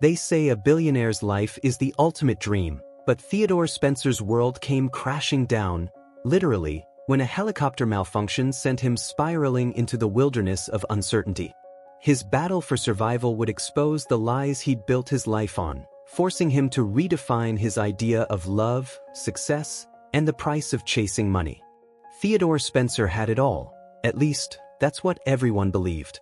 They say a billionaire's life is the ultimate dream, but Theodore Spencer's world came crashing down, literally, when a helicopter malfunction sent him spiraling into the wilderness of uncertainty. His battle for survival would expose the lies he'd built his life on, forcing him to redefine his idea of love, success, and the price of chasing money. Theodore Spencer had it all, at least, that's what everyone believed.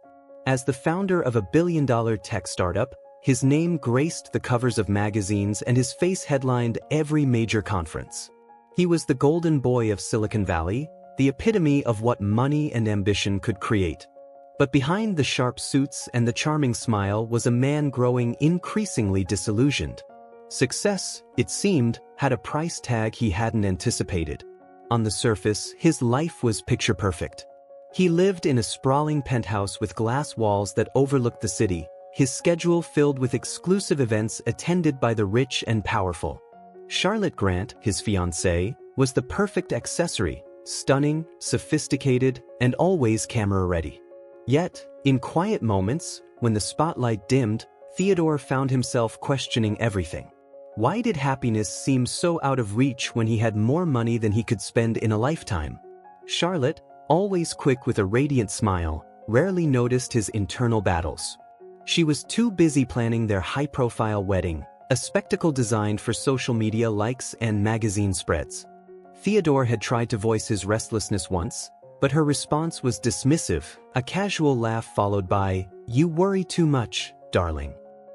As the founder of a billion-dollar tech startup, his name graced the covers of magazines and his face headlined every major conference. He was the golden boy of Silicon Valley, the epitome of what money and ambition could create. But behind the sharp suits and the charming smile was a man growing increasingly disillusioned. Success, it seemed, had a price tag he hadn't anticipated. On the surface, his life was picture perfect. He lived in a sprawling penthouse with glass walls that overlooked the city, his schedule filled with exclusive events attended by the rich and powerful. Charlotte Grant, his fiancée, was the perfect accessory, stunning, sophisticated, and always camera-ready. Yet, in quiet moments, when the spotlight dimmed, Theodore found himself questioning everything. Why did happiness seem so out of reach when he had more money than he could spend in a lifetime? Charlotte, always quick with a radiant smile, rarely noticed his internal battles. She was too busy planning their high-profile wedding, a spectacle designed for social media likes and magazine spreads. Theodore had tried to voice his restlessness once, but her response was dismissive, a casual laugh followed by, "You worry too much, darling.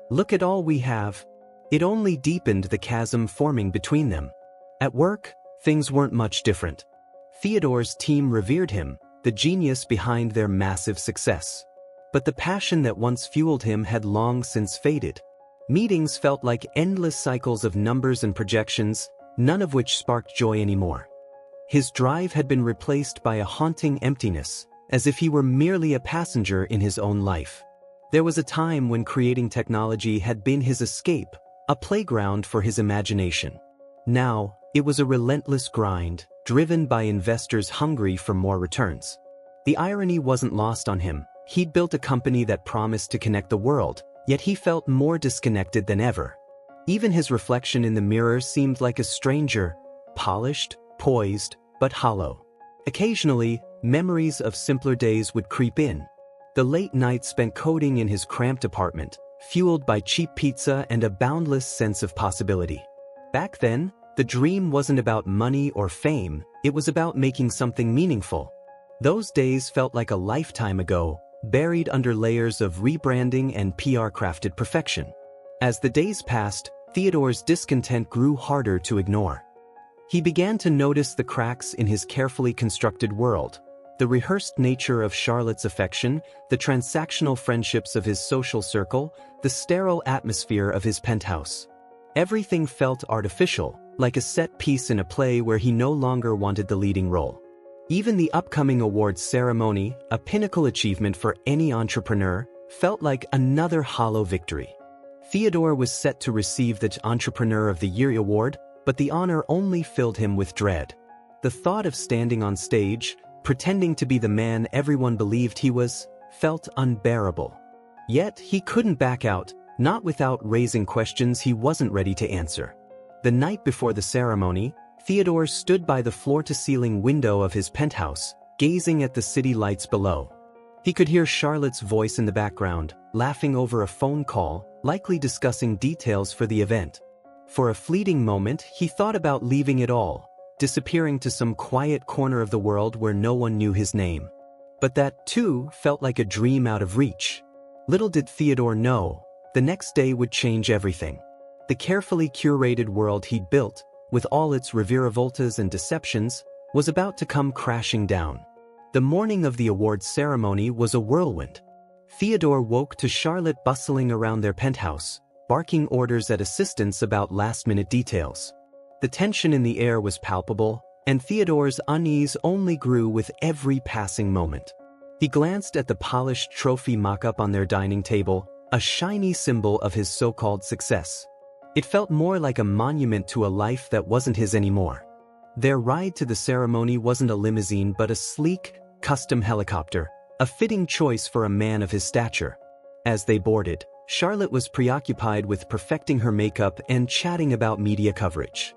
Look at all we have." It only deepened the chasm forming between them. At work, things weren't much different. Theodore's team revered him, the genius behind their massive success. But the passion that once fueled him had long since faded. Meetings felt like endless cycles of numbers and projections, none of which sparked joy anymore. His drive had been replaced by a haunting emptiness, as if he were merely a passenger in his own life. There was a time when creating technology had been his escape, a playground for his imagination. Now, it was a relentless grind, driven by investors hungry for more returns. The irony wasn't lost on him. He'd built a company that promised to connect the world, yet he felt more disconnected than ever. Even his reflection in the mirror seemed like a stranger, polished, poised, but hollow. Occasionally, memories of simpler days would creep in. The late nights spent coding in his cramped apartment, fueled by cheap pizza and a boundless sense of possibility. Back then, the dream wasn't about money or fame, it was about making something meaningful. Those days felt like a lifetime ago, buried under layers of rebranding and PR-crafted perfection. As the days passed, Theodore's discontent grew harder to ignore. He began to notice the cracks in his carefully constructed world, the rehearsed nature of Charlotte's affection, the transactional friendships of his social circle, the sterile atmosphere of his penthouse. Everything felt artificial, like a set piece in a play where he no longer wanted the leading role. Even the upcoming awards ceremony, a pinnacle achievement for any entrepreneur, felt like another hollow victory. Theodore was set to receive the Entrepreneur of the Year award, but the honor only filled him with dread. The thought of standing on stage, pretending to be the man everyone believed he was, felt unbearable. Yet he couldn't back out, not without raising questions he wasn't ready to answer. The night before the ceremony, Theodore stood by the floor-to-ceiling window of his penthouse, gazing at the city lights below. He could hear Charlotte's voice in the background, laughing over a phone call, likely discussing details for the event. For a fleeting moment, he thought about leaving it all, disappearing to some quiet corner of the world where no one knew his name. But that, too, felt like a dream out of reach. Little did Theodore know, the next day would change everything. The carefully curated world he'd built, with all its reviravoltas and deceptions, was about to come crashing down. The morning of the awards ceremony was a whirlwind. Theodore woke to Charlotte bustling around their penthouse, barking orders at assistants about last-minute details. The tension in the air was palpable, and Theodore's unease only grew with every passing moment. He glanced at the polished trophy mock-up on their dining table, a shiny symbol of his so-called success. It felt more like a monument to a life that wasn't his anymore. Their ride to the ceremony wasn't a limousine but a sleek, custom helicopter, a fitting choice for a man of his stature. As they boarded, Charlotte was preoccupied with perfecting her makeup and chatting about media coverage.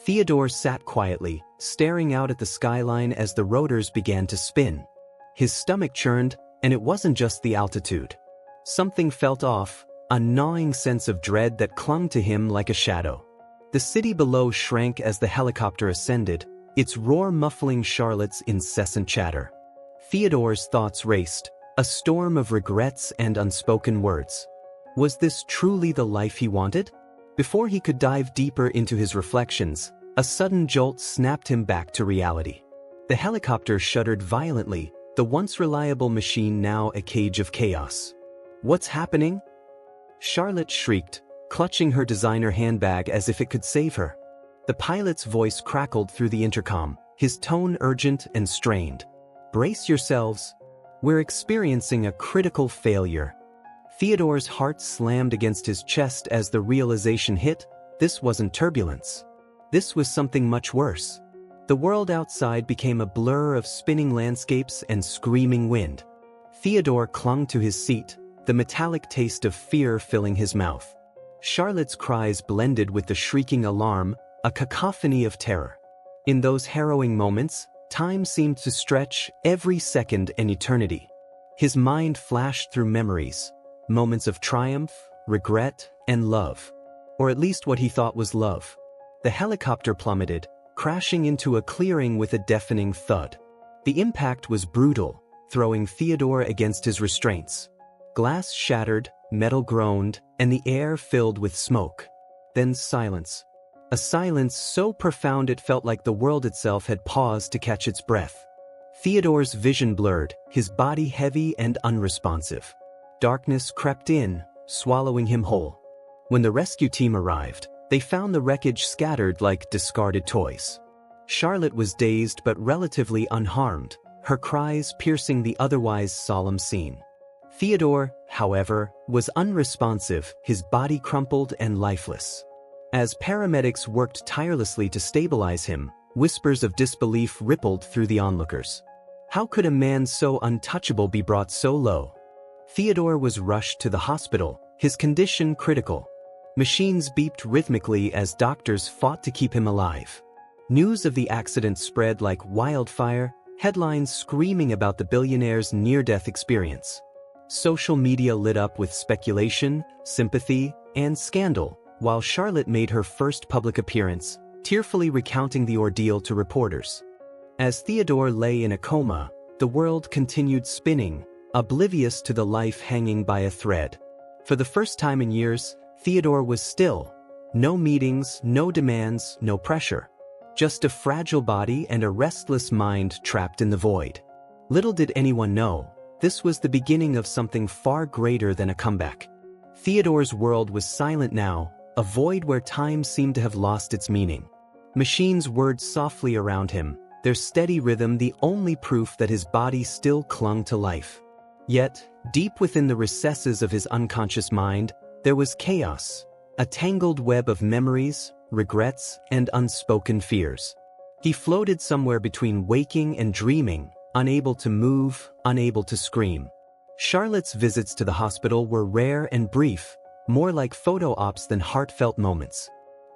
Theodore sat quietly, staring out at the skyline as the rotors began to spin. His stomach churned, and it wasn't just the altitude. Something felt off, a gnawing sense of dread that clung to him like a shadow. The city below shrank as the helicopter ascended, its roar muffling Charlotte's incessant chatter. Theodore's thoughts raced, a storm of regrets and unspoken words. Was this truly the life he wanted? Before he could dive deeper into his reflections, a sudden jolt snapped him back to reality. The helicopter shuddered violently, the once reliable machine now a cage of chaos. What's happening? Charlotte shrieked, clutching her designer handbag as if it could save her. The pilot's voice crackled through the intercom, his tone urgent and strained. Brace yourselves. We're experiencing a critical failure. Theodore's heart slammed against his chest as the realization hit. This wasn't turbulence. This was something much worse. The world outside became a blur of spinning landscapes and screaming wind. Theodore clung to his seat, the metallic taste of fear filling his mouth. Charlotte's cries blended with the shrieking alarm, a cacophony of terror. In those harrowing moments, time seemed to stretch, every second an eternity. His mind flashed through memories, moments of triumph, regret, and love. Or at least what he thought was love. The helicopter plummeted, crashing into a clearing with a deafening thud. The impact was brutal, throwing Theodore against his restraints. Glass shattered, metal groaned, and the air filled with smoke. Then silence. A silence so profound it felt like the world itself had paused to catch its breath. Theodore's vision blurred, his body heavy and unresponsive. Darkness crept in, swallowing him whole. When the rescue team arrived, they found the wreckage scattered like discarded toys. Charlotte was dazed but relatively unharmed, her cries piercing the otherwise solemn scene. Theodore, however, was unresponsive, his body crumpled and lifeless. As paramedics worked tirelessly to stabilize him, whispers of disbelief rippled through the onlookers. How could a man so untouchable be brought so low? Theodore was rushed to the hospital, his condition critical. Machines beeped rhythmically as doctors fought to keep him alive. News of the accident spread like wildfire, headlines screaming about the billionaire's near-death experience. Social media lit up with speculation, sympathy, and scandal, while Charlotte made her first public appearance, tearfully recounting the ordeal to reporters. As Theodore lay in a coma, the world continued spinning, oblivious to the life hanging by a thread. For the first time in years, Theodore was still. No meetings, no demands, no pressure. Just a fragile body and a restless mind trapped in the void. Little did anyone know, this was the beginning of something far greater than a comeback. Theodore's world was silent now, a void where time seemed to have lost its meaning. Machines whirred softly around him, their steady rhythm the only proof that his body still clung to life. Yet, deep within the recesses of his unconscious mind, there was chaos, a tangled web of memories, regrets, and unspoken fears. He floated somewhere between waking and dreaming, unable to move, unable to scream. Charlotte's visits to the hospital were rare and brief, more like photo ops than heartfelt moments.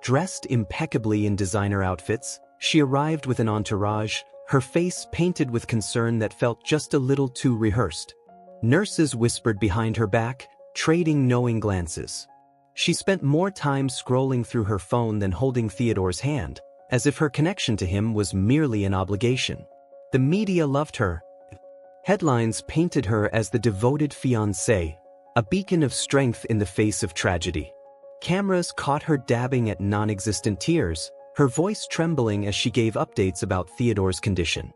Dressed impeccably in designer outfits, she arrived with an entourage, her face painted with concern that felt just a little too rehearsed. Nurses whispered behind her back, trading knowing glances. She spent more time scrolling through her phone than holding Theodore's hand, as if her connection to him was merely an obligation. The media loved her. Headlines painted her as the devoted fiancée, a beacon of strength in the face of tragedy. Cameras caught her dabbing at non-existent tears, her voice trembling as she gave updates about Theodore's condition.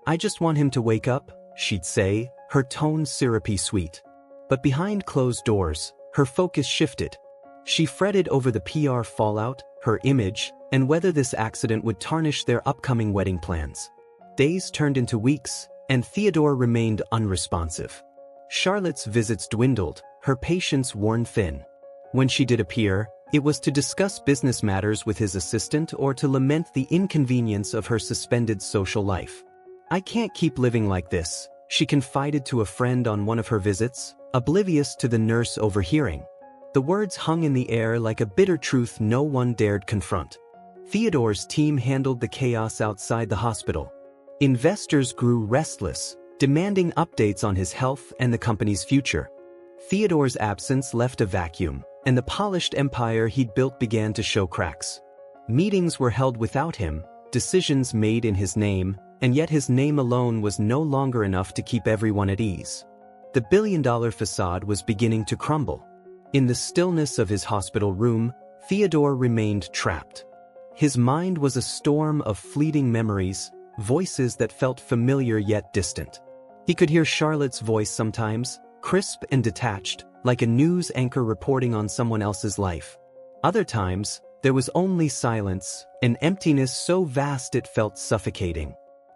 "I just want him to wake up," she'd say, her tone syrupy sweet. But behind closed doors, her focus shifted. She fretted over the PR fallout, her image, and whether this accident would tarnish their upcoming wedding plans. Days turned into weeks, and Theodore remained unresponsive. Charlotte's visits dwindled, her patience worn thin. When she did appear, it was to discuss business matters with his assistant or to lament the inconvenience of her suspended social life. "I can't keep living like this," she confided to a friend on one of her visits, oblivious to the nurse overhearing. The words hung in the air like a bitter truth no one dared confront. Theodore's team handled the chaos outside the hospital. Investors grew restless, demanding updates on his health and the company's future. Theodore's absence left a vacuum, and the polished empire he'd built began to show cracks. Meetings were held without him, decisions made in his name, and yet his name alone was no longer enough to keep everyone at ease. The billion-dollar facade was beginning to crumble. In the stillness of his hospital room, Theodore remained trapped. His mind was a storm of fleeting memories, voices that felt familiar yet distant. He could hear Charlotte's voice sometimes, crisp and detached, like a news anchor reporting on someone else's life. Other times, there was only silence, an emptiness so vast it felt suffocating.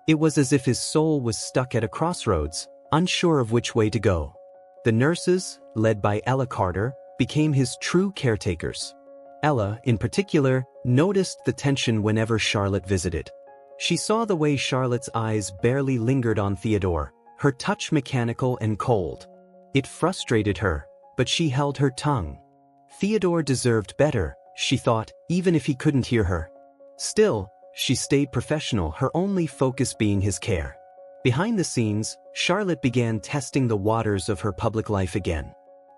It was as if his soul was stuck at a crossroads, unsure of which way to go. The nurses, led by Ella Carter, became his true caretakers. Ella, in particular, noticed the tension whenever Charlotte visited. She saw the way Charlotte's eyes barely lingered on Theodore, her touch mechanical and cold. It frustrated her, but she held her tongue. Theodore deserved better, she thought, even if he couldn't hear her. Still, she stayed professional, her only focus being his care. Behind the scenes, Charlotte began testing the waters of her public life again.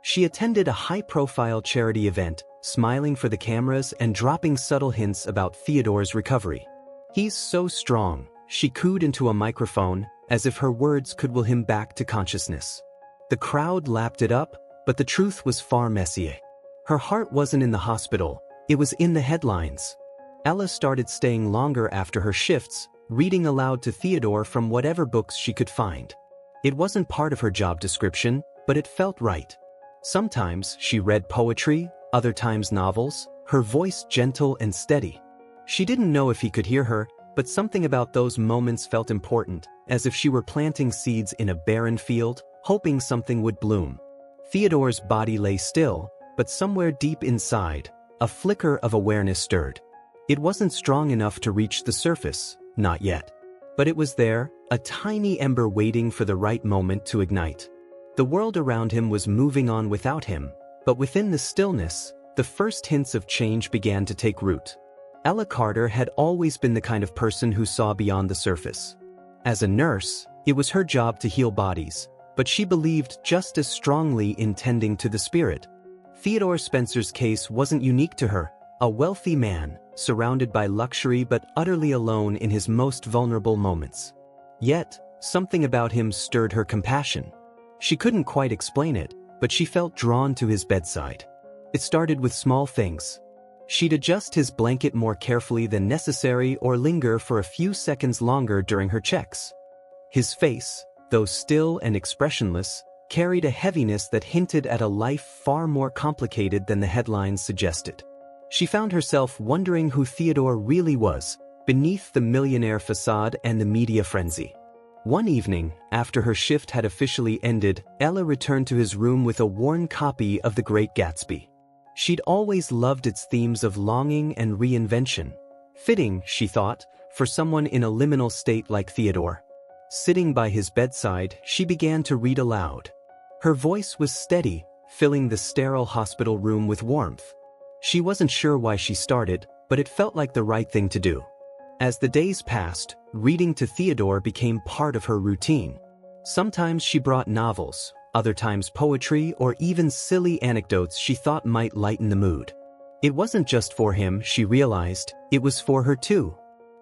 She attended a high-profile charity event, smiling for the cameras and dropping subtle hints about Theodore's recovery. "He's so strong," she cooed into a microphone, as if her words could will him back to consciousness. The crowd lapped it up, but the truth was far messier. Her heart wasn't in the hospital, it was in the headlines. Ella started staying longer after her shifts, reading aloud to Theodore from whatever books she could find. It wasn't part of her job description, but it felt right. Sometimes she read poetry, other times novels, her voice gentle and steady. She didn't know if he could hear her, but something about those moments felt important, as if she were planting seeds in a barren field, hoping something would bloom. Theodore's body lay still, but somewhere deep inside, a flicker of awareness stirred. It wasn't strong enough to reach the surface, not yet. But it was there, a tiny ember waiting for the right moment to ignite. The world around him was moving on without him, but within the stillness, the first hints of change began to take root. Ella Carter had always been the kind of person who saw beyond the surface. As a nurse, it was her job to heal bodies, but she believed just as strongly in tending to the spirit. Theodore Spencer's case wasn't unique to her, a wealthy man, surrounded by luxury but utterly alone in his most vulnerable moments. Yet, something about him stirred her compassion. She couldn't quite explain it, but she felt drawn to his bedside. It started with small things. She'd adjust his blanket more carefully than necessary or linger for a few seconds longer during her checks. His face, though still and expressionless, carried a heaviness that hinted at a life far more complicated than the headlines suggested. She found herself wondering who Theodore really was, beneath the millionaire facade and the media frenzy. One evening, after her shift had officially ended, Ella returned to his room with a worn copy of The Great Gatsby. She'd always loved its themes of longing and reinvention. Fitting, she thought, for someone in a liminal state like Theodore. Sitting by his bedside, she began to read aloud. Her voice was steady, filling the sterile hospital room with warmth. She wasn't sure why she started, but it felt like the right thing to do. As the days passed, reading to Theodore became part of her routine. Sometimes she brought novels, other times poetry or even silly anecdotes she thought might lighten the mood. It wasn't just for him, she realized, it was for her too.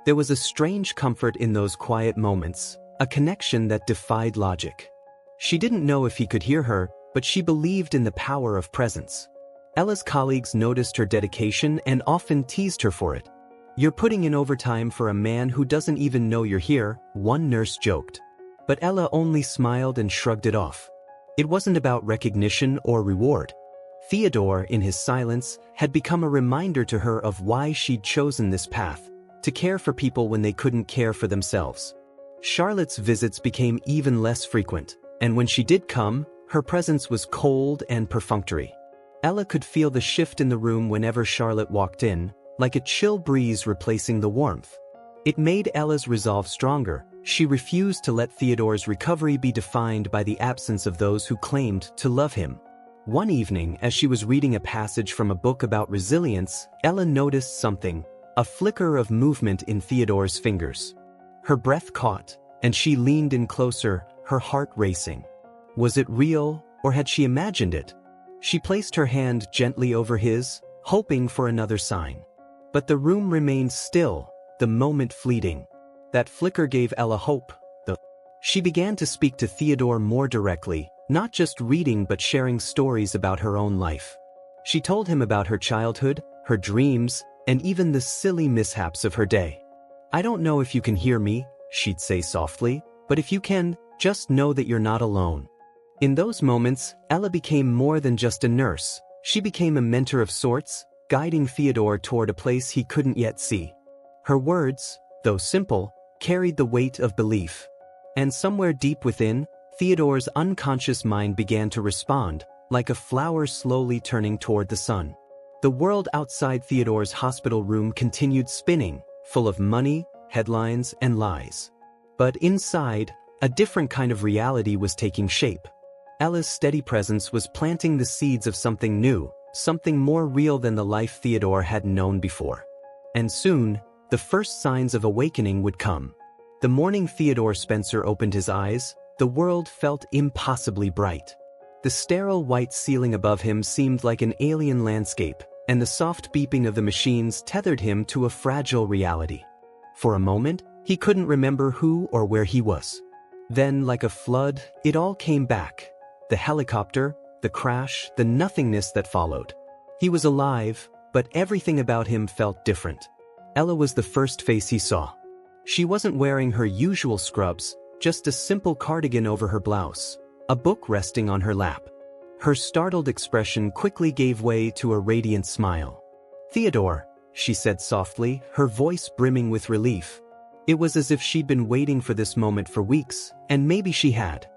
There was a strange comfort in those quiet moments, a connection that defied logic. She didn't know if he could hear her, but she believed in the power of presence. Ella's colleagues noticed her dedication and often teased her for it. "You're putting in overtime for a man who doesn't even know you're here," one nurse joked. But Ella only smiled and shrugged it off. It wasn't about recognition or reward. Theodore, in his silence, had become a reminder to her of why she'd chosen this path, to care for people when they couldn't care for themselves. Charlotte's visits became even less frequent, and when she did come, her presence was cold and perfunctory. Ella could feel the shift in the room whenever Charlotte walked in, like a chill breeze replacing the warmth. It made Ella's resolve stronger. She refused to let Theodore's recovery be defined by the absence of those who claimed to love him. One evening, as she was reading a passage from a book about resilience, Ella noticed something, a flicker of movement in Theodore's fingers. Her breath caught, and she leaned in closer, her heart racing. Was it real, or had she imagined it? She placed her hand gently over his, hoping for another sign. But the room remained still, the moment fleeting. That flicker gave Ella hope, though. She began to speak to Theodore more directly, not just reading but sharing stories about her own life. She told him about her childhood, her dreams, and even the silly mishaps of her day. "I don't know if you can hear me," she'd say softly, "but if you can, just know that you're not alone." In those moments, Ella became more than just a nurse. She became a mentor of sorts, guiding Theodore toward a place he couldn't yet see. Her words, though simple, carried the weight of belief. And somewhere deep within, Theodore's unconscious mind began to respond, like a flower slowly turning toward the sun. The world outside Theodore's hospital room continued spinning, full of money, headlines, and lies. But inside, a different kind of reality was taking shape. Ella's steady presence was planting the seeds of something new, something more real than the life Theodore had known before. And soon, the first signs of awakening would come. The morning Theodore Spencer opened his eyes, the world felt impossibly bright. The sterile white ceiling above him seemed like an alien landscape, and the soft beeping of the machines tethered him to a fragile reality. For a moment, he couldn't remember who or where he was. Then, like a flood, it all came back. The helicopter, the crash, the nothingness that followed. He was alive, but everything about him felt different. Ella was the first face he saw. She wasn't wearing her usual scrubs, just a simple cardigan over her blouse, a book resting on her lap. Her startled expression quickly gave way to a radiant smile. "Theodore," she said softly, her voice brimming with relief. It was as if she'd been waiting for this moment for weeks, and maybe she had.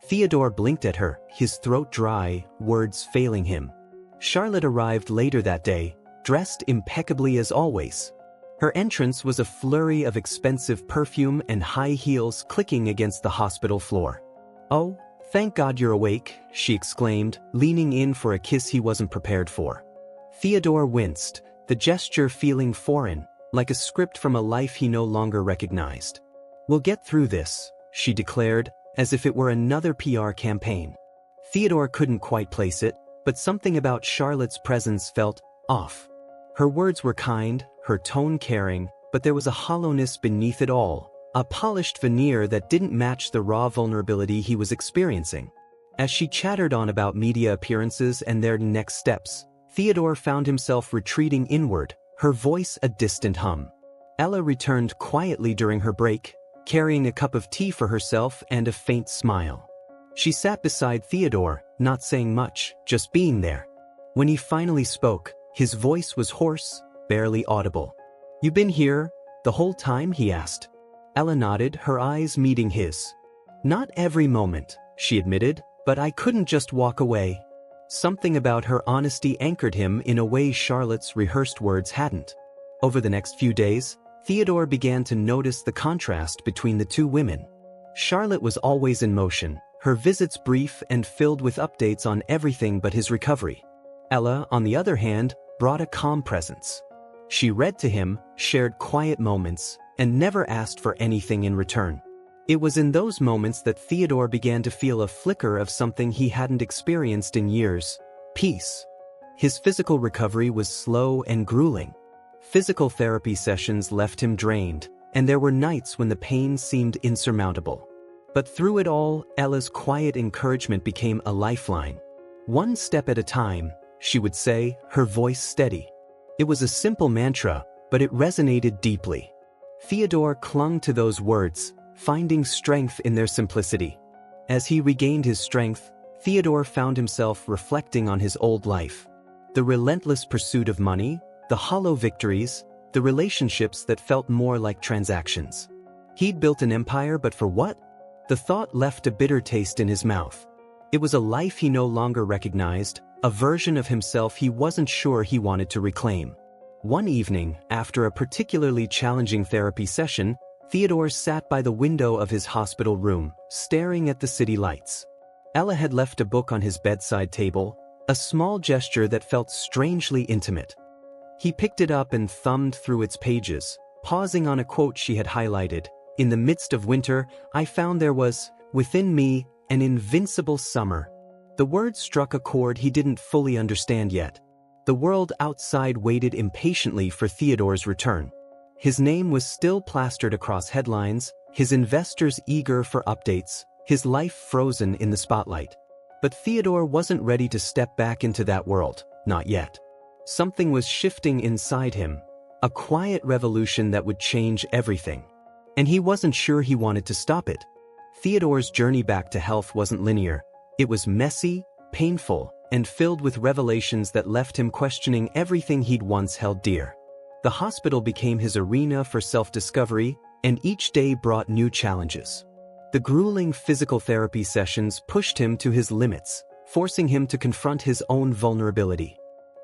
Theodore blinked at her, his throat dry, words failing him. Charlotte arrived later that day, dressed impeccably as always. Her entrance was a flurry of expensive perfume and high heels clicking against the hospital floor. "Oh, thank God you're awake," she exclaimed, leaning in for a kiss he wasn't prepared for. Theodore winced, the gesture feeling foreign, like a script from a life he no longer recognized. "We'll get through this," she declared, as if it were another PR campaign. Theodore couldn't quite place it, but something about Charlotte's presence felt off. Her words were kind, her tone caring, but there was a hollowness beneath it all, a polished veneer that didn't match the raw vulnerability he was experiencing. As she chattered on about media appearances and their next steps, Theodore found himself retreating inward, her voice a distant hum. Ella returned quietly during her break, carrying a cup of tea for herself and a faint smile. She sat beside Theodore, not saying much, just being there. When he finally spoke, his voice was hoarse, barely audible. "You been here the whole time?" he asked. Ella nodded, her eyes meeting his. "Not every moment," she admitted, "but I couldn't just walk away." Something about her honesty anchored him in a way Charlotte's rehearsed words hadn't. Over the next few days, Theodore began to notice the contrast between the two women. Charlotte was always in motion, her visits brief and filled with updates on everything but his recovery. Ella, on the other hand, brought a calm presence. She read to him, shared quiet moments, and never asked for anything in return. It was in those moments that Theodore began to feel a flicker of something he hadn't experienced in years: peace. His physical recovery was slow and grueling. Physical therapy sessions left him drained, and there were nights when the pain seemed insurmountable. But through it all, Ella's quiet encouragement became a lifeline. "One step at a time," she would say, her voice steady. It was a simple mantra, but it resonated deeply. Theodore clung to those words, finding strength in their simplicity. As he regained his strength, Theodore found himself reflecting on his old life. The relentless pursuit of money, the hollow victories, the relationships that felt more like transactions. He'd built an empire, but for what? The thought left a bitter taste in his mouth. It was a life he no longer recognized, a version of himself he wasn't sure he wanted to reclaim. One evening, after a particularly challenging therapy session, Theodore sat by the window of his hospital room, staring at the city lights. Ella had left a book on his bedside table, a small gesture that felt strangely intimate. He picked it up and thumbed through its pages, pausing on a quote she had highlighted. "In the midst of winter, I found there was, within me, an invincible summer." The words struck a chord he didn't fully understand yet. The world outside waited impatiently for Theodore's return. His name was still plastered across headlines, his investors eager for updates, his life frozen in the spotlight. But Theodore wasn't ready to step back into that world, not yet. Something was shifting inside him, a quiet revolution that would change everything. And he wasn't sure he wanted to stop it. Theodore's journey back to health wasn't linear. It was messy, painful, and filled with revelations that left him questioning everything he'd once held dear. The hospital became his arena for self-discovery, and each day brought new challenges. The grueling physical therapy sessions pushed him to his limits, forcing him to confront his own vulnerability.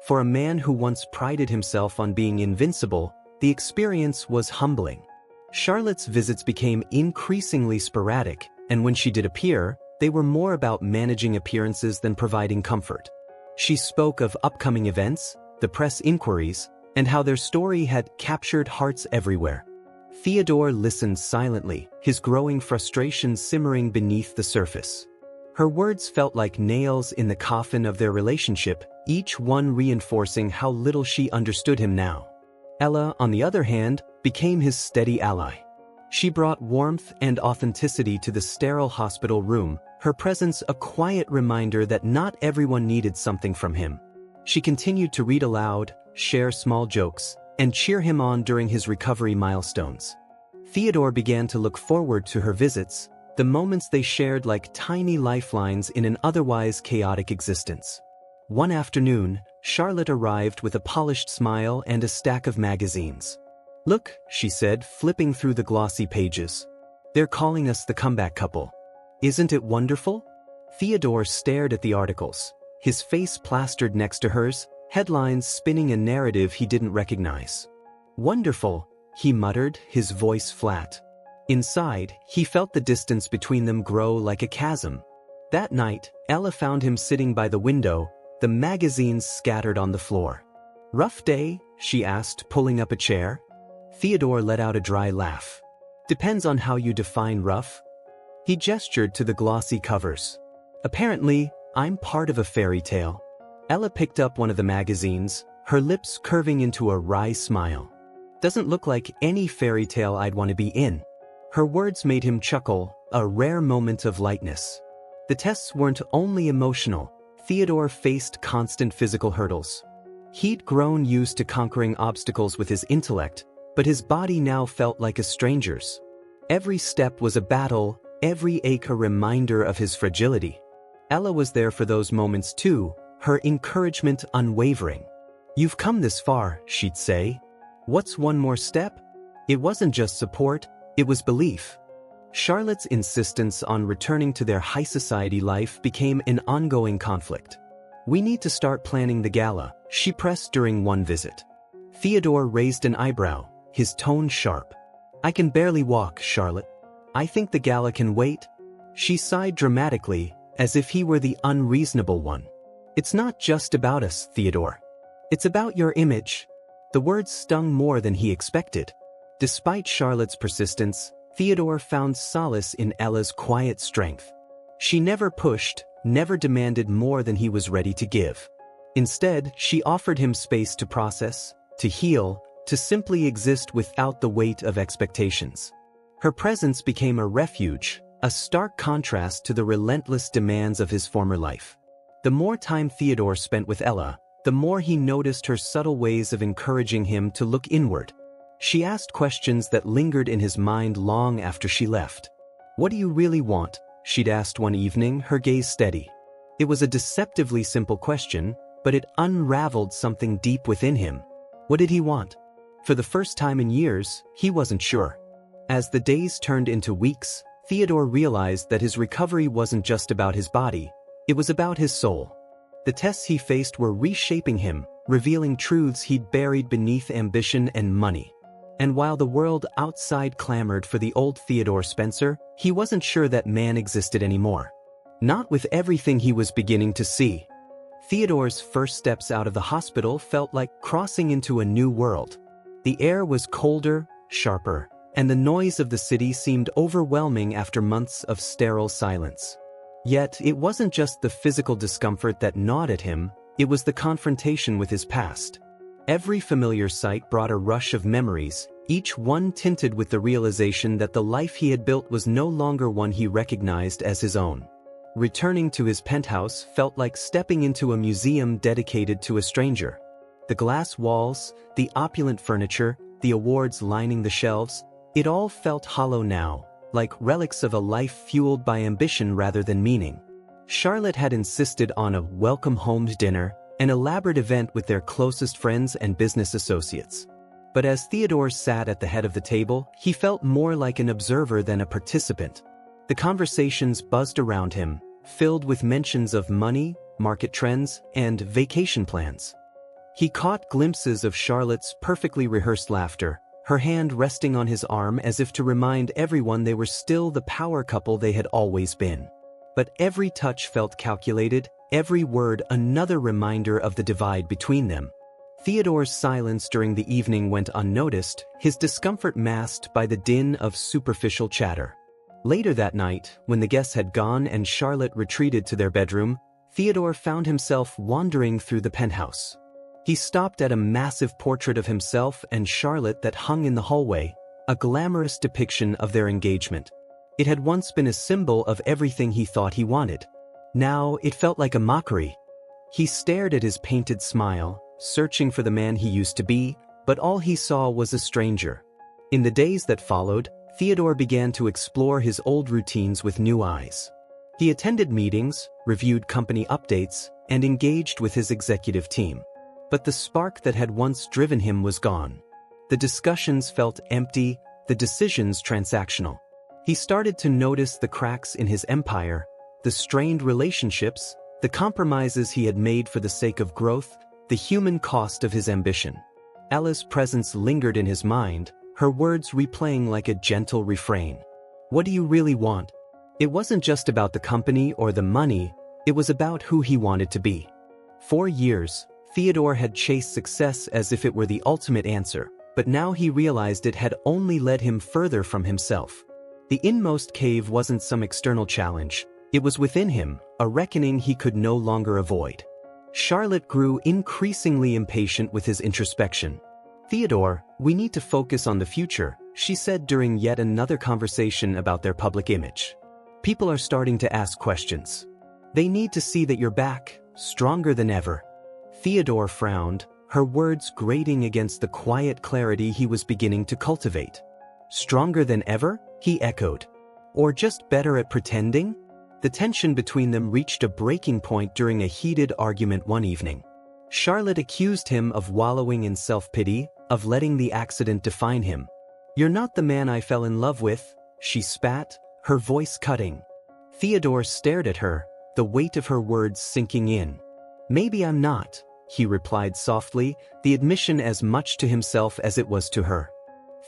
For a man who once prided himself on being invincible, the experience was humbling. Charlotte's visits became increasingly sporadic, and when she did appear, they were more about managing appearances than providing comfort. She spoke of upcoming events, the press inquiries, and how their story had captured hearts everywhere. Theodore listened silently, his growing frustration simmering beneath the surface. Her words felt like nails in the coffin of their relationship, each one reinforcing how little she understood him now. Ella, on the other hand, became his steady ally. She brought warmth and authenticity to the sterile hospital room, her presence a quiet reminder that not everyone needed something from him. She continued to read aloud, share small jokes, and cheer him on during his recovery milestones. Theodore began to look forward to her visits, the moments they shared like tiny lifelines in an otherwise chaotic existence. One afternoon, Charlotte arrived with a polished smile and a stack of magazines. "Look," she said, flipping through the glossy pages. "They're calling us the comeback couple. Isn't it wonderful?" Theodore stared at the articles, his face plastered next to hers, headlines spinning a narrative he didn't recognize. "Wonderful," he muttered, his voice flat. Inside, he felt the distance between them grow like a chasm. That night, Ella found him sitting by the window, the magazines scattered on the floor. "Rough day?" she asked, pulling up a chair. Theodore let out a dry laugh. "Depends on how you define rough." He gestured to the glossy covers. "Apparently, I'm part of a fairy tale." Ella picked up one of the magazines, her lips curving into a wry smile. "Doesn't look like any fairy tale I'd want to be in." Her words made him chuckle, a rare moment of lightness. The tests weren't only emotional. Theodore faced constant physical hurdles. He'd grown used to conquering obstacles with his intellect, but his body now felt like a stranger's. Every step was a battle, every ache a reminder of his fragility. Ella was there for those moments too, her encouragement unwavering. "You've come this far," she'd say. "What's one more step?" It wasn't just support, it was belief. Charlotte's insistence on returning to their high society life became an ongoing conflict. "We need to start planning the gala," she pressed during one visit. Theodore raised an eyebrow, his tone sharp. "I can barely walk, Charlotte. I think the gala can wait." She sighed dramatically, as if he were the unreasonable one. "It's not just about us, Theodore. It's about your image." The words stung more than he expected. Despite Charlotte's persistence, Theodore found solace in Ella's quiet strength. She never pushed, never demanded more than he was ready to give. Instead, she offered him space to process, to heal, to simply exist without the weight of expectations. Her presence became a refuge, a stark contrast to the relentless demands of his former life. The more time Theodore spent with Ella, the more he noticed her subtle ways of encouraging him to look inward. She asked questions that lingered in his mind long after she left. "What do you really want?" she'd asked one evening, her gaze steady. It was a deceptively simple question, but it unraveled something deep within him. What did he want? For the first time in years, he wasn't sure. As the days turned into weeks, Theodore realized that his recovery wasn't just about his body, it was about his soul. The tests he faced were reshaping him, revealing truths he'd buried beneath ambition and money. And while the world outside clamored for the old Theodore Spencer, he wasn't sure that man existed anymore. Not with everything he was beginning to see. Theodore's first steps out of the hospital felt like crossing into a new world. The air was colder, sharper, and the noise of the city seemed overwhelming after months of sterile silence. Yet, it wasn't just the physical discomfort that gnawed at him, it was the confrontation with his past. Every familiar sight brought a rush of memories, each one tinted with the realization that the life he had built was no longer one he recognized as his own. Returning to his penthouse felt like stepping into a museum dedicated to a stranger. The glass walls, the opulent furniture, the awards lining the shelves, it all felt hollow now, like relics of a life fueled by ambition rather than meaning. Charlotte had insisted on a welcome-home dinner, an elaborate event with their closest friends and business associates. But as Theodore sat at the head of the table, he felt more like an observer than a participant. The conversations buzzed around him, filled with mentions of money, market trends, and vacation plans. He caught glimpses of Charlotte's perfectly rehearsed laughter, her hand resting on his arm as if to remind everyone they were still the power couple they had always been. But every touch felt calculated, every word another reminder of the divide between them. Theodore's silence during the evening went unnoticed, his discomfort masked by the din of superficial chatter. Later that night, when the guests had gone and Charlotte retreated to their bedroom, Theodore found himself wandering through the penthouse. He stopped at a massive portrait of himself and Charlotte that hung in the hallway, a glamorous depiction of their engagement. It had once been a symbol of everything he thought he wanted. Now it felt like a mockery. He stared at his painted smile, searching for the man he used to be, but all he saw was a stranger. In the days that followed, Theodore began to explore his old routines with new eyes. He attended meetings, reviewed company updates, and engaged with his executive team. But the spark that had once driven him was gone. The discussions felt empty, the decisions transactional. He started to notice the cracks in his empire, the strained relationships, the compromises he had made for the sake of growth, the human cost of his ambition. Ella's presence lingered in his mind, her words replaying like a gentle refrain. What do you really want? It wasn't just about the company or the money, it was about who he wanted to be. For years, Theodore had chased success as if it were the ultimate answer, but now he realized it had only led him further from himself. The inmost cave wasn't some external challenge, it was within him, a reckoning he could no longer avoid. Charlotte grew increasingly impatient with his introspection. Theodore, we need to focus on the future, she said during yet another conversation about their public image. People are starting to ask questions. They need to see that you're back, stronger than ever. Theodore frowned, her words grating against the quiet clarity he was beginning to cultivate. Stronger than ever? He echoed. Or just better at pretending? The tension between them reached a breaking point during a heated argument one evening. Charlotte accused him of wallowing in self-pity, of letting the accident define him. You're not the man I fell in love with, she spat, her voice cutting. Theodore stared at her, the weight of her words sinking in. Maybe I'm not, he replied softly, the admission as much to himself as it was to her.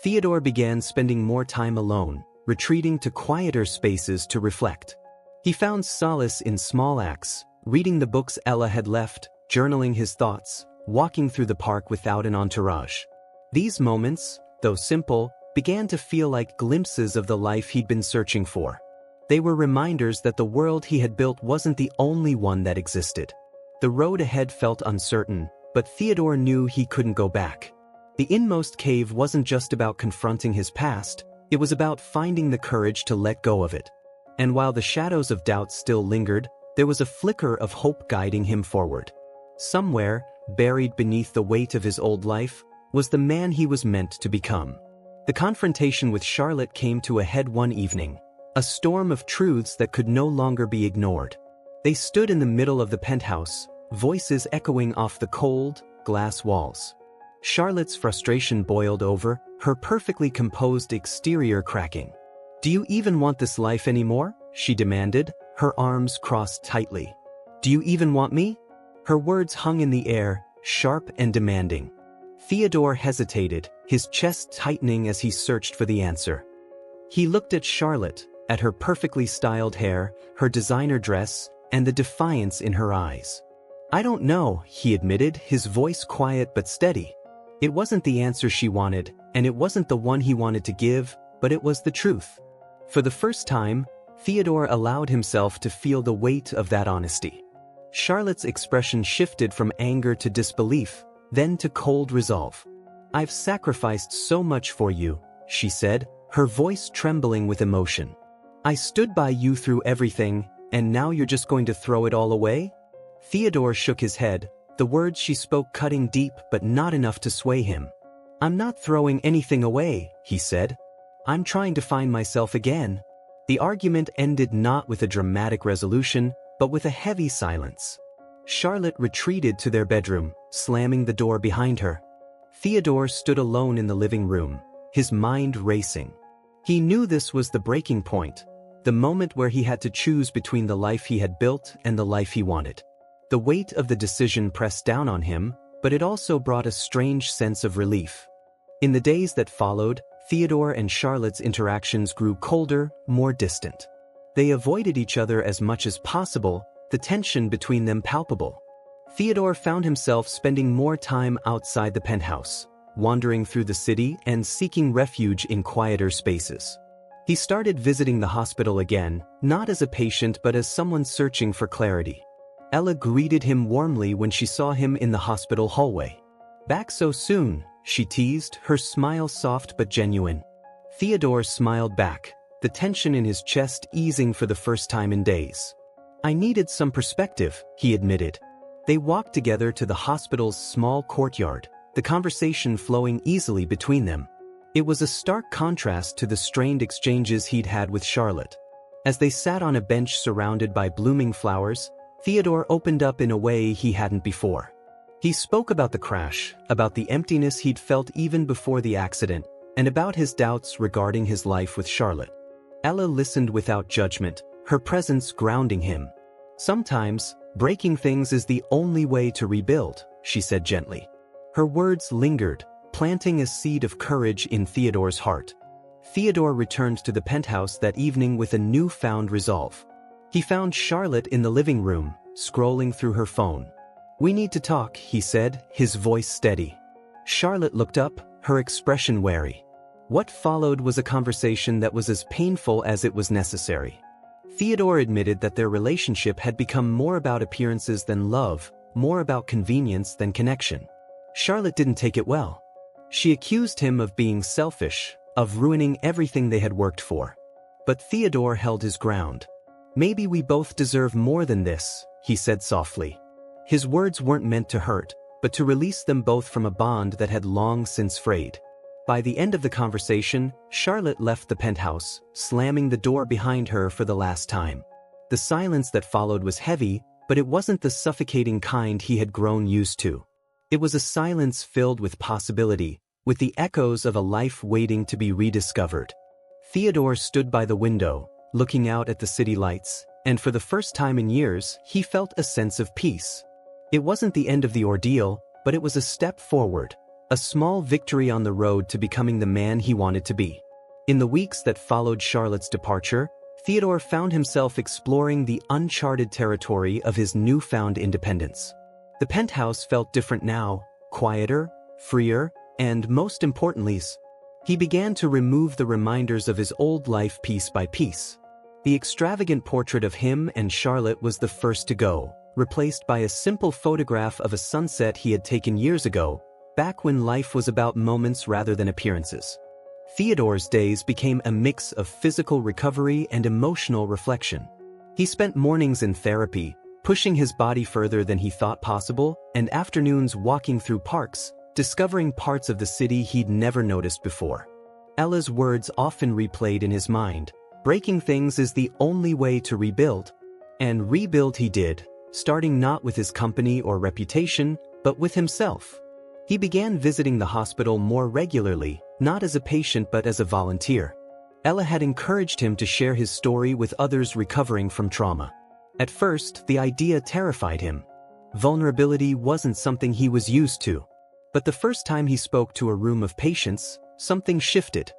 Theodore began spending more time alone, retreating to quieter spaces to reflect. He found solace in small acts, reading the books Ella had left, journaling his thoughts, walking through the park without an entourage. These moments, though simple, began to feel like glimpses of the life he'd been searching for. They were reminders that the world he had built wasn't the only one that existed. The road ahead felt uncertain, but Theodore knew he couldn't go back. The inmost cave wasn't just about confronting his past, it was about finding the courage to let go of it. And while the shadows of doubt still lingered, there was a flicker of hope guiding him forward. Somewhere, buried beneath the weight of his old life, was the man he was meant to become. The confrontation with Charlotte came to a head one evening, a storm of truths that could no longer be ignored. They stood in the middle of the penthouse, voices echoing off the cold, glass walls. Charlotte's frustration boiled over, her perfectly composed exterior cracking. Do you even want this life anymore? She demanded, her arms crossed tightly. Do you even want me? Her words hung in the air, sharp and demanding. Theodore hesitated, his chest tightening as he searched for the answer. He looked at Charlotte, at her perfectly styled hair, her designer dress, and the defiance in her eyes. "I don't know," he admitted, his voice quiet but steady. It wasn't the answer she wanted, and it wasn't the one he wanted to give, but it was the truth. For the first time, Theodore allowed himself to feel the weight of that honesty. Charlotte's expression shifted from anger to disbelief, then to cold resolve. "I've sacrificed so much for you," she said, her voice trembling with emotion. "I stood by you through everything, and now you're just going to throw it all away?" Theodore shook his head, the words she spoke cutting deep but not enough to sway him. "I'm not throwing anything away," he said. "I'm trying to find myself again." The argument ended not with a dramatic resolution, but with a heavy silence. Charlotte retreated to their bedroom, slamming the door behind her. Theodore stood alone in the living room, his mind racing. He knew this was the breaking point, the moment where he had to choose between the life he had built and the life he wanted. The weight of the decision pressed down on him, but it also brought a strange sense of relief. In the days that followed, Theodore and Charlotte's interactions grew colder, more distant. They avoided each other as much as possible, the tension between them palpable. Theodore found himself spending more time outside the penthouse, wandering through the city and seeking refuge in quieter spaces. He started visiting the hospital again, not as a patient but as someone searching for clarity. Ella greeted him warmly when she saw him in the hospital hallway. "Back so soon," she teased, her smile soft but genuine. Theodore smiled back, the tension in his chest easing for the first time in days. "I needed some perspective," he admitted. They walked together to the hospital's small courtyard, the conversation flowing easily between them. It was a stark contrast to the strained exchanges he'd had with Charlotte. As they sat on a bench surrounded by blooming flowers, Theodore opened up in a way he hadn't before. He spoke about the crash, about the emptiness he'd felt even before the accident, and about his doubts regarding his life with Charlotte. Ella listened without judgment, her presence grounding him. "Sometimes, breaking things is the only way to rebuild," she said gently. Her words lingered, planting a seed of courage in Theodore's heart. Theodore returned to the penthouse that evening with a newfound resolve. He found Charlotte in the living room, scrolling through her phone. "We need to talk," he said, his voice steady. Charlotte looked up, her expression wary. What followed was a conversation that was as painful as it was necessary. Theodore admitted that their relationship had become more about appearances than love, more about convenience than connection. Charlotte didn't take it well. She accused him of being selfish, of ruining everything they had worked for. But Theodore held his ground. "Maybe we both deserve more than this," he said softly. His words weren't meant to hurt, but to release them both from a bond that had long since frayed. By the end of the conversation, Charlotte left the penthouse, slamming the door behind her for the last time. The silence that followed was heavy, but it wasn't the suffocating kind he had grown used to. It was a silence filled with possibility, with the echoes of a life waiting to be rediscovered. Theodore stood by the window, looking out at the city lights, and for the first time in years, he felt a sense of peace. It wasn't the end of the ordeal, but it was a step forward, a small victory on the road to becoming the man he wanted to be. In the weeks that followed Charlotte's departure, Theodore found himself exploring the uncharted territory of his newfound independence. The penthouse felt different now, quieter, freer, and most importantly, he began to remove the reminders of his old life piece by piece. The extravagant portrait of him and Charlotte was the first to go, replaced by a simple photograph of a sunset he had taken years ago, back when life was about moments rather than appearances. Theodore's days became a mix of physical recovery and emotional reflection. He spent mornings in therapy, pushing his body further than he thought possible, and afternoons walking through parks, discovering parts of the city he'd never noticed before. Ella's words often replayed in his mind. Breaking things is the only way to rebuild. And rebuild he did, starting not with his company or reputation, but with himself. He began visiting the hospital more regularly, not as a patient but as a volunteer. Ella had encouraged him to share his story with others recovering from trauma. At first, the idea terrified him. Vulnerability wasn't something he was used to. But the first time he spoke to a room of patients, something shifted.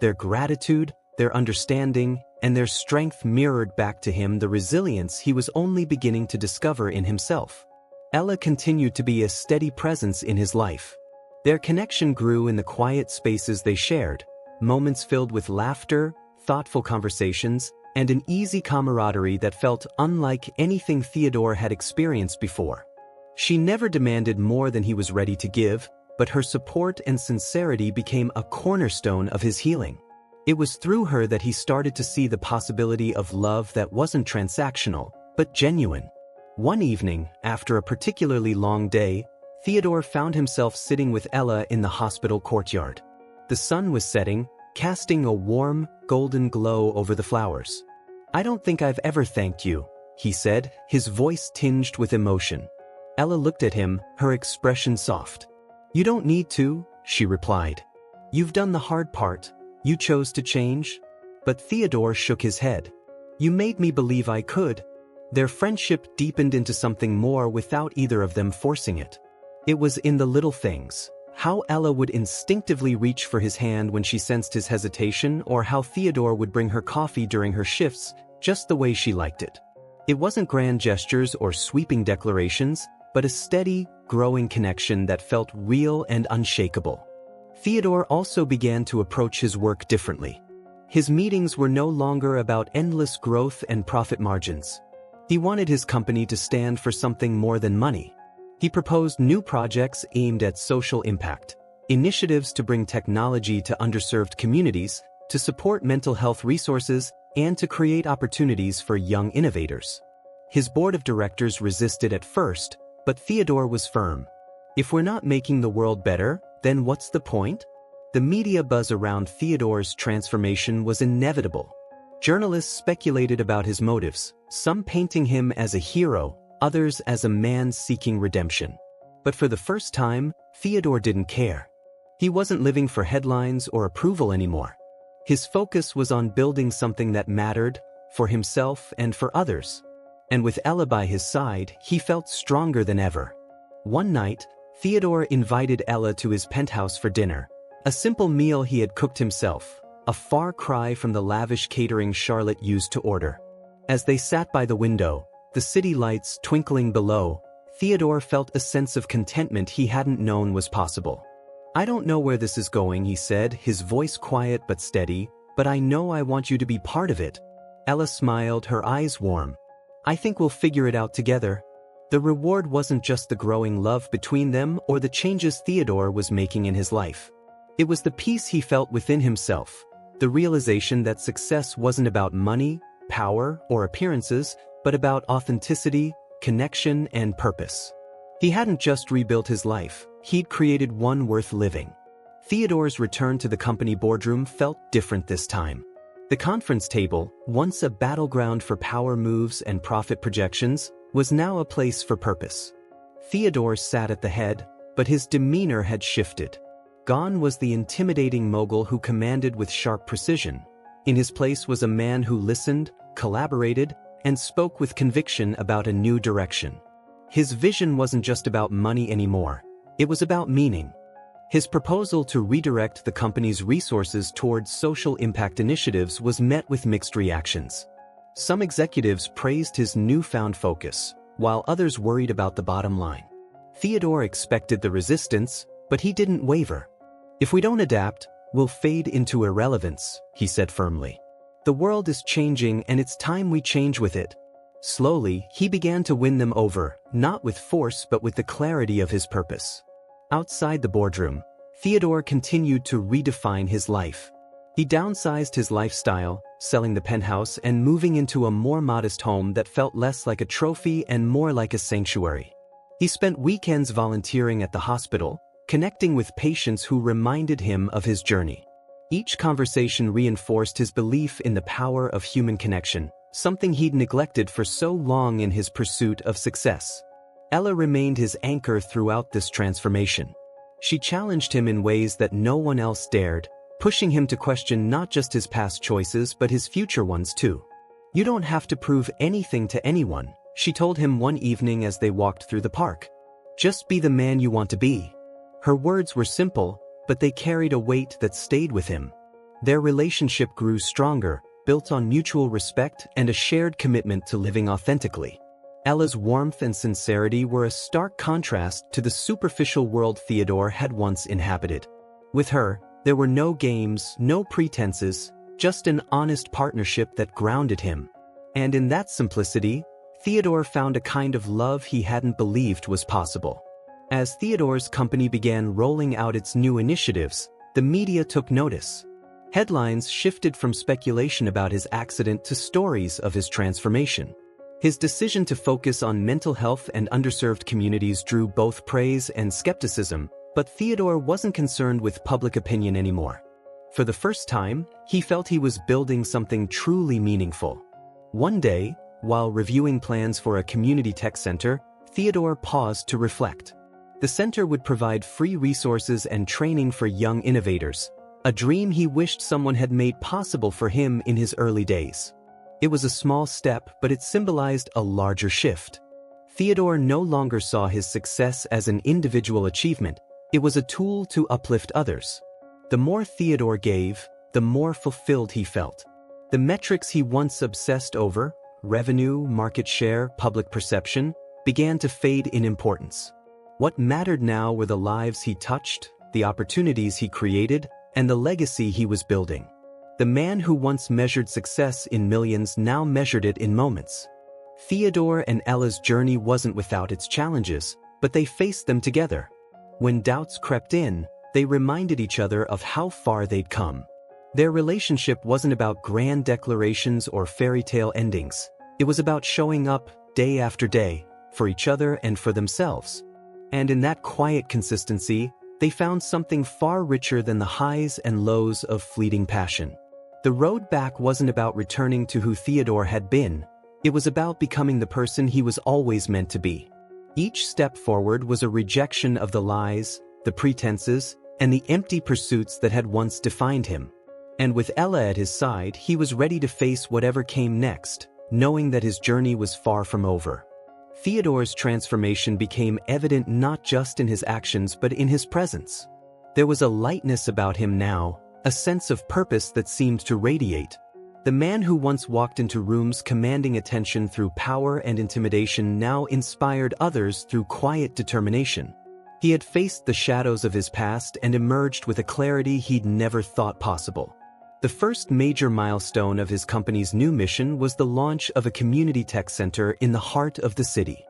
Their gratitude, their understanding, and their strength mirrored back to him the resilience he was only beginning to discover in himself. Ella continued to be a steady presence in his life. Their connection grew in the quiet spaces they shared, moments filled with laughter, thoughtful conversations, and an easy camaraderie that felt unlike anything Theodore had experienced before. She never demanded more than he was ready to give, but her support and sincerity became a cornerstone of his healing. It was through her that he started to see the possibility of love that wasn't transactional, but genuine. One evening, after a particularly long day, Theodore found himself sitting with Ella in the hospital courtyard. The sun was setting, casting a warm, golden glow over the flowers. "I don't think I've ever thanked you," he said, his voice tinged with emotion. Ella looked at him, her expression soft. "You don't need to," she replied. "You've done the hard part. You chose to change." But Theodore shook his head. "You made me believe I could." Their friendship deepened into something more without either of them forcing it. It was in the little things. How Ella would instinctively reach for his hand when she sensed his hesitation, or how Theodore would bring her coffee during her shifts, just the way she liked it. It wasn't grand gestures or sweeping declarations, but a steady, growing connection that felt real and unshakable. Theodore also began to approach his work differently. His meetings were no longer about endless growth and profit margins. He wanted his company to stand for something more than money. He proposed new projects aimed at social impact, initiatives to bring technology to underserved communities, to support mental health resources, and to create opportunities for young innovators. His board of directors resisted at first, but Theodore was firm. "If we're not making the world better, then what's the point?" The media buzz around Theodore's transformation was inevitable. Journalists speculated about his motives, some painting him as a hero, others as a man seeking redemption. But for the first time, Theodore didn't care. He wasn't living for headlines or approval anymore. His focus was on building something that mattered, for himself and for others. And with Ella by his side, he felt stronger than ever. One night, Theodore invited Ella to his penthouse for dinner, a simple meal he had cooked himself, a far cry from the lavish catering Charlotte used to order. As they sat by the window, the city lights twinkling below, Theodore felt a sense of contentment he hadn't known was possible. "I don't know where this is going," he said, his voice quiet but steady, "but I know I want you to be part of it." Ella smiled, her eyes warm. "I think we'll figure it out together." The reward wasn't just the growing love between them or the changes Theodore was making in his life. It was the peace he felt within himself, the realization that success wasn't about money, power, or appearances, but about authenticity, connection, and purpose. He hadn't just rebuilt his life, he'd created one worth living. Theodore's return to the company boardroom felt different this time. The conference table, once a battleground for power moves and profit projections, was now a place for purpose. Theodore sat at the head, but his demeanor had shifted. Gone was the intimidating mogul who commanded with sharp precision. In his place was a man who listened, collaborated, and spoke with conviction about a new direction. His vision wasn't just about money anymore. It was about meaning. His proposal to redirect the company's resources towards social impact initiatives was met with mixed reactions. Some executives praised his newfound focus, while others worried about the bottom line. Theodore expected the resistance, but he didn't waver. "If we don't adapt, we'll fade into irrelevance," he said firmly. "The world is changing and it's time we change with it." Slowly, he began to win them over, not with force but with the clarity of his purpose. Outside the boardroom, Theodore continued to redefine his life. He downsized his lifestyle, selling the penthouse and moving into a more modest home that felt less like a trophy and more like a sanctuary. He spent weekends volunteering at the hospital, connecting with patients who reminded him of his journey. Each conversation reinforced his belief in the power of human connection, something he'd neglected for so long in his pursuit of success. Ella remained his anchor throughout this transformation. She challenged him in ways that no one else dared, pushing him to question not just his past choices but his future ones too. "You don't have to prove anything to anyone," she told him one evening as they walked through the park. "Just be the man you want to be." Her words were simple, but they carried a weight that stayed with him. Their relationship grew stronger, built on mutual respect and a shared commitment to living authentically. Ella's warmth and sincerity were a stark contrast to the superficial world Theodore had once inhabited. With her, there were no games, no pretenses, just an honest partnership that grounded him. And in that simplicity, Theodore found a kind of love he hadn't believed was possible. As Theodore's company began rolling out its new initiatives, the media took notice. Headlines shifted from speculation about his accident to stories of his transformation. His decision to focus on mental health and underserved communities drew both praise and skepticism, but Theodore wasn't concerned with public opinion anymore. For the first time, he felt he was building something truly meaningful. One day, while reviewing plans for a community tech center, Theodore paused to reflect. The center would provide free resources and training for young innovators, a dream he wished someone had made possible for him in his early days. It was a small step, but it symbolized a larger shift. Theodore no longer saw his success as an individual achievement. It was a tool to uplift others. The more Theodore gave, the more fulfilled he felt. The metrics he once obsessed over, revenue, market share, public perception, began to fade in importance. What mattered now were the lives he touched, the opportunities he created, and the legacy he was building. The man who once measured success in millions now measured it in moments. Theodore and Ella's journey wasn't without its challenges, but they faced them together. When doubts crept in, they reminded each other of how far they'd come. Their relationship wasn't about grand declarations or fairy tale endings. It was about showing up, day after day, for each other and for themselves. And in that quiet consistency, they found something far richer than the highs and lows of fleeting passion. The road back wasn't about returning to who Theodore had been. It was about becoming the person he was always meant to be. Each step forward was a rejection of the lies, the pretenses, and the empty pursuits that had once defined him. And with Ella at his side, he was ready to face whatever came next, knowing that his journey was far from over. Theodore's transformation became evident not just in his actions but in his presence. There was a lightness about him now, a sense of purpose that seemed to radiate. The man who once walked into rooms commanding attention through power and intimidation now inspired others through quiet determination. He had faced the shadows of his past and emerged with a clarity he'd never thought possible. The first major milestone of his company's new mission was the launch of a community tech center in the heart of the city.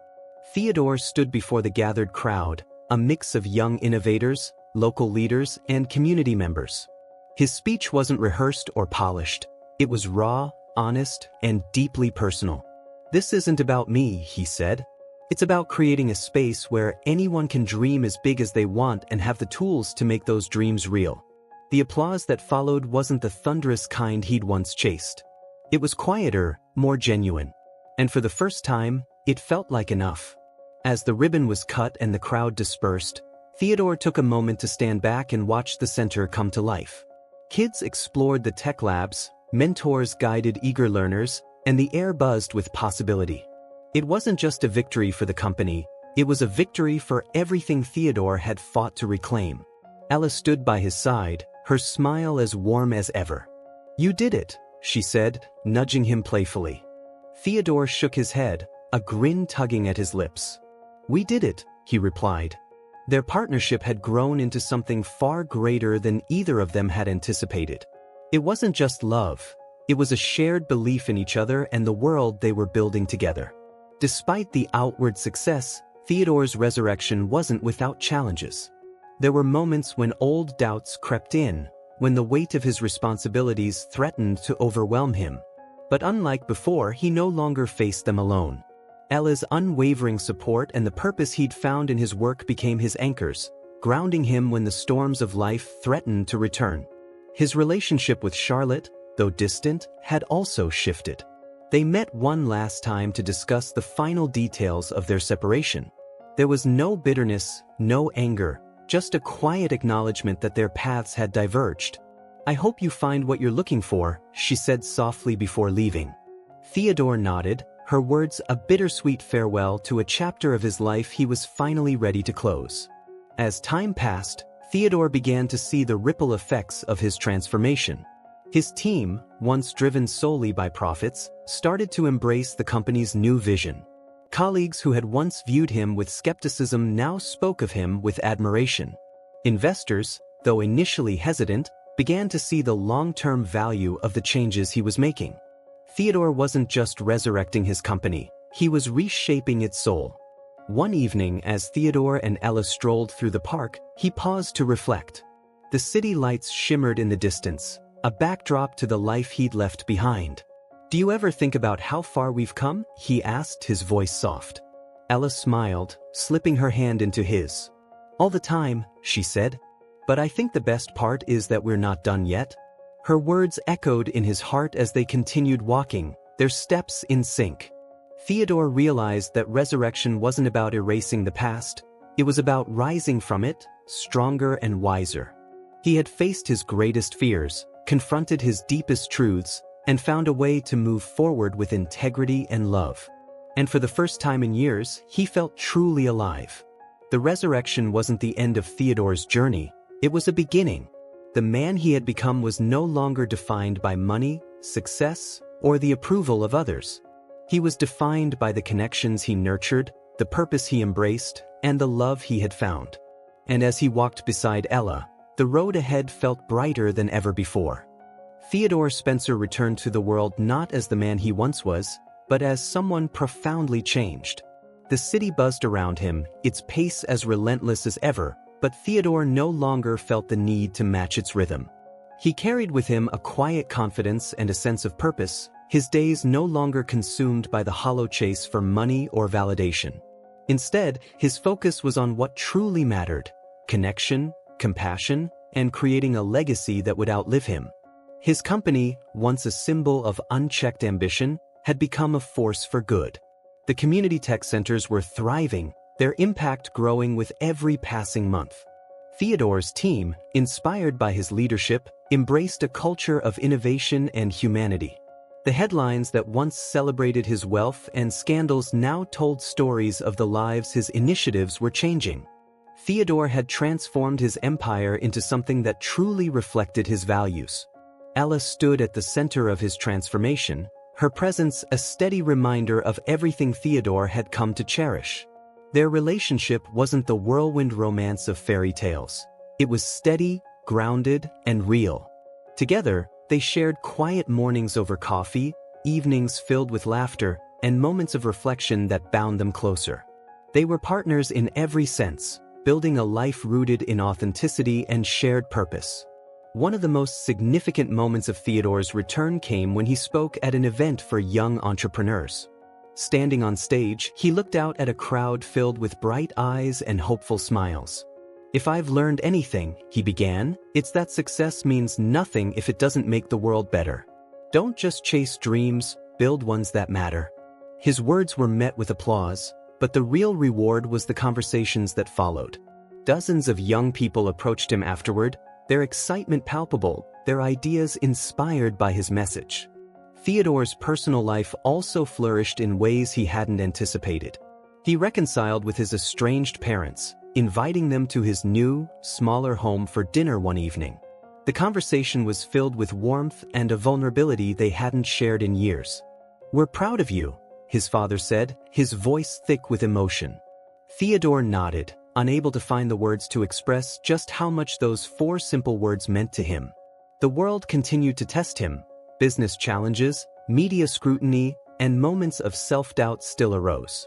Theodore stood before the gathered crowd, a mix of young innovators, local leaders, and community members. His speech wasn't rehearsed or polished. It was raw, honest, and deeply personal. "This isn't about me," he said. "It's about creating a space where anyone can dream as big as they want and have the tools to make those dreams real." The applause that followed wasn't the thunderous kind he'd once chased. It was quieter, more genuine. And for the first time, it felt like enough. As the ribbon was cut and the crowd dispersed, Theodore took a moment to stand back and watch the center come to life. Kids explored the tech labs, mentors guided eager learners, and the air buzzed with possibility. It wasn't just a victory for the company, it was a victory for everything Theodore had fought to reclaim. Ella stood by his side, her smile as warm as ever. "You did it," she said, nudging him playfully. Theodore shook his head, a grin tugging at his lips. "We did it," he replied. Their partnership had grown into something far greater than either of them had anticipated. It wasn't just love, it was a shared belief in each other and the world they were building together. Despite the outward success, Theodore's resurrection wasn't without challenges. There were moments when old doubts crept in, when the weight of his responsibilities threatened to overwhelm him. But unlike before, he no longer faced them alone. Ella's unwavering support and the purpose he'd found in his work became his anchors, grounding him when the storms of life threatened to return. His relationship with Charlotte, though distant, had also shifted. They met one last time to discuss the final details of their separation. There was no bitterness, no anger, just a quiet acknowledgement that their paths had diverged. "I hope you find what you're looking for," she said softly before leaving. Theodore nodded, her words a bittersweet farewell to a chapter of his life he was finally ready to close. As time passed, Theodore began to see the ripple effects of his transformation. His team, once driven solely by profits, started to embrace the company's new vision. Colleagues who had once viewed him with skepticism now spoke of him with admiration. Investors, though initially hesitant, began to see the long-term value of the changes he was making. Theodore wasn't just resurrecting his company, he was reshaping its soul. One evening, as Theodore and Ella strolled through the park, he paused to reflect. The city lights shimmered in the distance, a backdrop to the life he'd left behind. "Do you ever think about how far we've come?" he asked, his voice soft. Ella smiled, slipping her hand into his. "All the time," she said. "But I think the best part is that we're not done yet." Her words echoed in his heart as they continued walking, their steps in sync. Theodore realized that resurrection wasn't about erasing the past, it was about rising from it, stronger and wiser. He had faced his greatest fears, confronted his deepest truths, and found a way to move forward with integrity and love. And for the first time in years, he felt truly alive. The resurrection wasn't the end of Theodore's journey, it was a beginning. The man he had become was no longer defined by money, success, or the approval of others. He was defined by the connections he nurtured, the purpose he embraced, and the love he had found. And as he walked beside Ella, the road ahead felt brighter than ever before. Theodore Spencer returned to the world not as the man he once was, but as someone profoundly changed. The city buzzed around him, its pace as relentless as ever, but Theodore no longer felt the need to match its rhythm. He carried with him a quiet confidence and a sense of purpose, his days no longer consumed by the hollow chase for money or validation. Instead, his focus was on what truly mattered: connection, compassion, and creating a legacy that would outlive him. His company, once a symbol of unchecked ambition, had become a force for good. The community tech centers were thriving, their impact growing with every passing month. Theodore's team, inspired by his leadership, embraced a culture of innovation and humanity. The headlines that once celebrated his wealth and scandals now told stories of the lives his initiatives were changing. Theodore had transformed his empire into something that truly reflected his values. Ella stood at the center of his transformation, her presence a steady reminder of everything Theodore had come to cherish. Their relationship wasn't the whirlwind romance of fairy tales. It was steady, grounded, and real. Together, they shared quiet mornings over coffee, evenings filled with laughter, and moments of reflection that bound them closer. They were partners in every sense, building a life rooted in authenticity and shared purpose. One of the most significant moments of Theodore's return came when he spoke at an event for young entrepreneurs. Standing on stage, he looked out at a crowd filled with bright eyes and hopeful smiles. "If I've learned anything," he began, "it's that success means nothing if it doesn't make the world better. Don't just chase dreams, build ones that matter." His words were met with applause, but the real reward was the conversations that followed. Dozens of young people approached him afterward, their excitement palpable, their ideas inspired by his message. Theodore's personal life also flourished in ways he hadn't anticipated. He reconciled with his estranged parents, inviting them to his new, smaller home for dinner one evening. The conversation was filled with warmth and a vulnerability they hadn't shared in years. "We're proud of you," his father said, his voice thick with emotion. Theodore nodded, unable to find the words to express just how much those four simple words meant to him. The world continued to test him. Business challenges, media scrutiny, and moments of self-doubt still arose.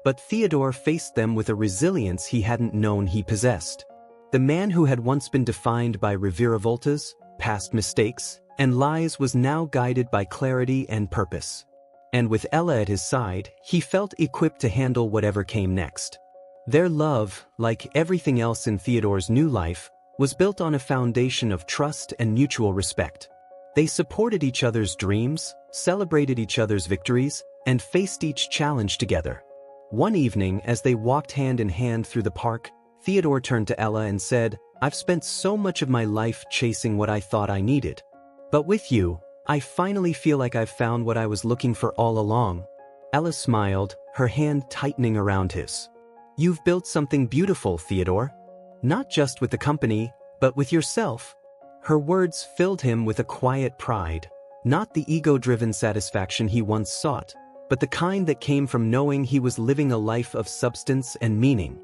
But Theodore faced them with a resilience he hadn't known he possessed. The man who had once been defined by reviravoltas, past mistakes, and lies was now guided by clarity and purpose. And with Ella at his side, he felt equipped to handle whatever came next. Their love, like everything else in Theodore's new life, was built on a foundation of trust and mutual respect. They supported each other's dreams, celebrated each other's victories, and faced each challenge together. One evening, as they walked hand in hand through the park, Theodore turned to Ella and said, "I've spent so much of my life chasing what I thought I needed. But with you, I finally feel like I've found what I was looking for all along." Ella smiled, her hand tightening around his. "You've built something beautiful, Theodore. Not just with the company, but with yourself." Her words filled him with a quiet pride, not the ego-driven satisfaction he once sought, but the kind that came from knowing he was living a life of substance and meaning.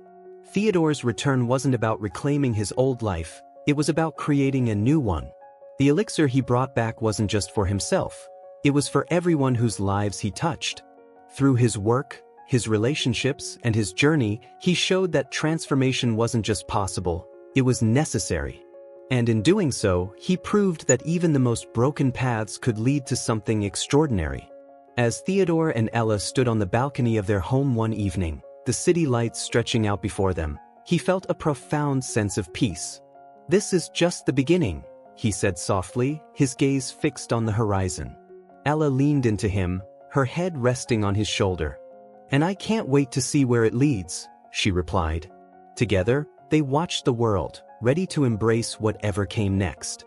Theodore's return wasn't about reclaiming his old life, it was about creating a new one. The elixir he brought back wasn't just for himself, it was for everyone whose lives he touched. Through his work, his relationships, and his journey, he showed that transformation wasn't just possible, it was necessary. And in doing so, he proved that even the most broken paths could lead to something extraordinary. As Theodore and Ella stood on the balcony of their home one evening, the city lights stretching out before them, he felt a profound sense of peace. "This is just the beginning," he said softly, his gaze fixed on the horizon. Ella leaned into him, her head resting on his shoulder. "And I can't wait to see where it leads," she replied. Together, they watched the world, ready to embrace whatever came next.